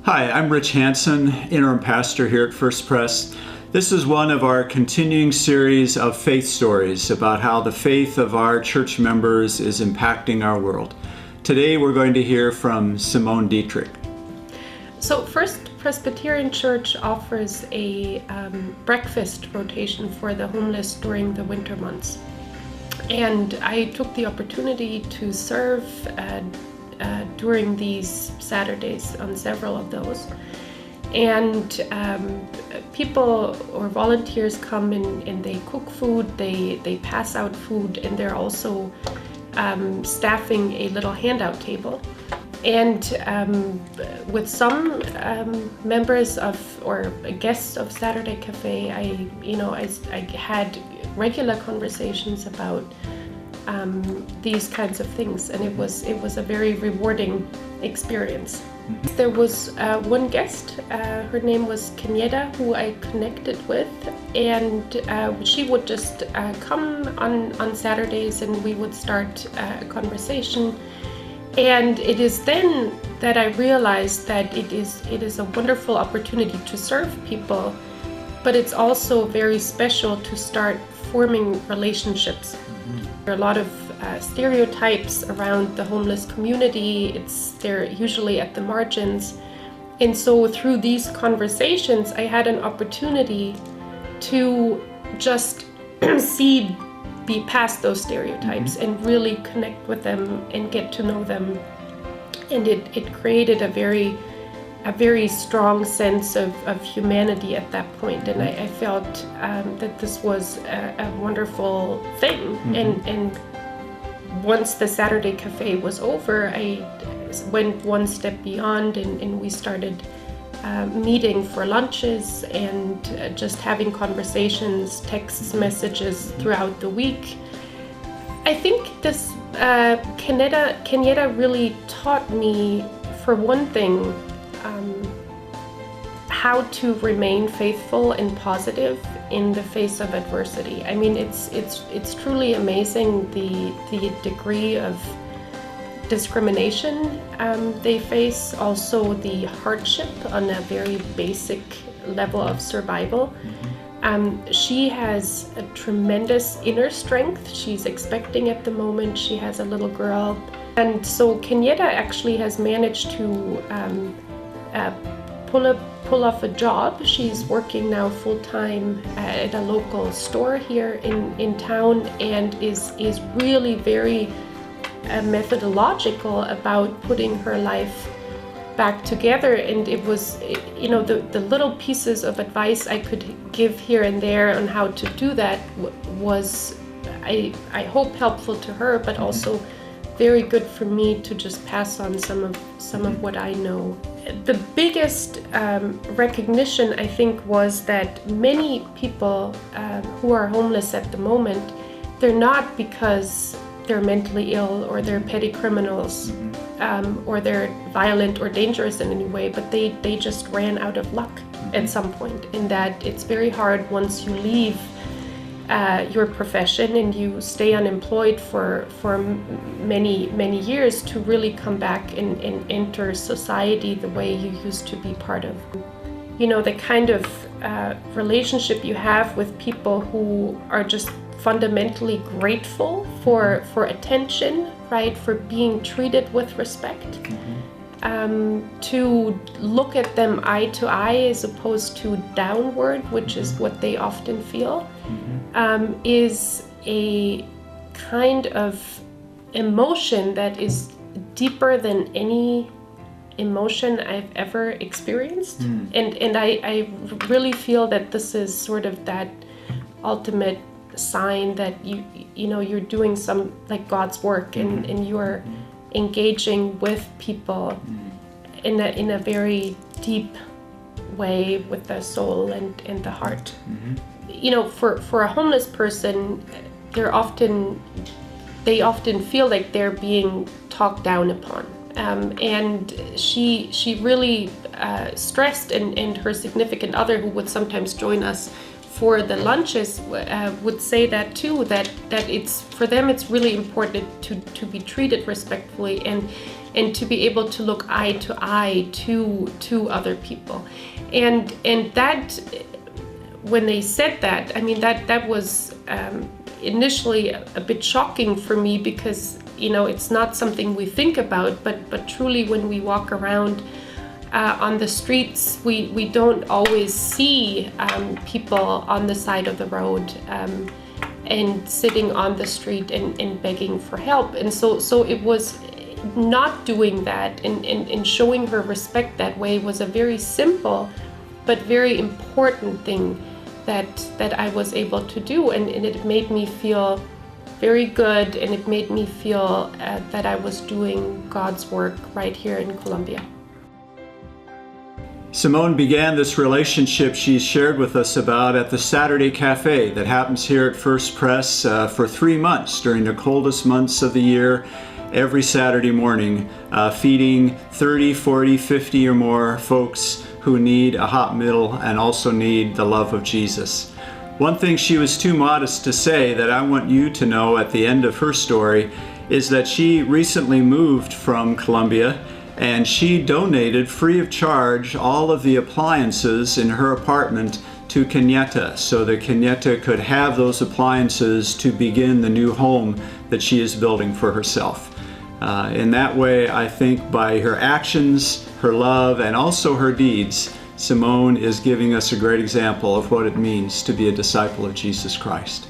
Hi, I'm Rich Hansen, interim pastor here at First Pres. This is one of our continuing series of faith stories about how the faith of our church members is impacting our world. Today we're going to hear from Simone Dietrich. So First Presbyterian Church offers a breakfast rotation for the homeless during the winter months. And I took the opportunity to serve during these Saturdays on several of those. And people or volunteers come in and they cook food, they pass out food, and they're also staffing a little handout table. And with some members of or guests of Saturday Cafe, I had regular conversations about these kinds of things, and it was a very rewarding experience. Mm-hmm. There was one guest, her name was Kenyatta, who I connected with, and she would just come on Saturdays and we would start a conversation. And it is then that I realized that it is a wonderful opportunity to serve people, but it's also very special to start forming relationships. Mm-hmm. There are a lot of stereotypes around the homeless community. They're usually at the margins. And so through these conversations, I had an opportunity to just be past those stereotypes and really connect with them and get to know them. And it created a very strong sense of humanity at that point. And I felt that this was a wonderful thing. Mm-hmm. And once the Saturday Cafe was over, I went one step beyond and we started meeting for lunches and just having conversations, texts, messages throughout the week. I think this Kenyatta really taught me, for one thing, how to remain faithful and positive in the face of adversity. I mean, it's truly amazing the degree of discrimination they face, also the hardship on a very basic level of survival. She has a tremendous inner strength. She's expecting at the moment. She has a little girl. And so Kenyatta actually has managed to pull off a job. She's working now full-time at a local store here in town and is really very methodological about putting her life back together. And it was, the little pieces of advice I could give here and there on how to do that was, I hope, helpful to her, but also very good for me to just pass on some of what I know. The biggest recognition, I think, was that many people who are homeless at the moment, they're not because they're mentally ill or they're petty criminals, or they're violent or dangerous in any way, but they just ran out of luck at some point, in that it's very hard once you leave your profession and you stay unemployed for many years to really come back and enter society the way you used to be part of. The kind of relationship you have with people who are just fundamentally grateful for attention, right? For being treated with respect. To look at them eye to eye as opposed to downward, which is what they often feel, is a kind of emotion that is deeper than any emotion I've ever experienced. And I really feel that this is sort of that ultimate sign that you're doing some, like, God's work, and you're engaging with people in a very deep way with the soul and the heart. For a homeless person, they often feel like they're being talked down upon. And she really stressed, and her significant other, who would sometimes join us for the lunches, would say that too, that it's, for them, it's really important to be treated respectfully, and and to be able to look eye to eye to other people. And that, when they said that, I mean, that was initially a bit shocking for me, because it's not something we think about, but truly when we walk around on the streets, we don't always see people on the side of the road and sitting on the street and begging for help. And so it was not doing that and showing her respect that way was a very simple but very important thing that I was able to do, and it made me feel very good, and it made me feel that I was doing God's work right here in Colombia. Simone began this relationship she's shared with us about at the Saturday Cafe that happens here at First Pres for 3 months during the coldest months of the year, every Saturday morning, feeding 30, 40, 50 or more folks who need a hot meal and also need the love of Jesus. One thing she was too modest to say that I want you to know at the end of her story is that she recently moved from Colombia, and she donated free of charge all of the appliances in her apartment to Kenyatta, so that Kenyatta could have those appliances to begin the new home that she is building for herself. In that way, I think by her actions, her love, and also her deeds, Simone is giving us a great example of what it means to be a disciple of Jesus Christ.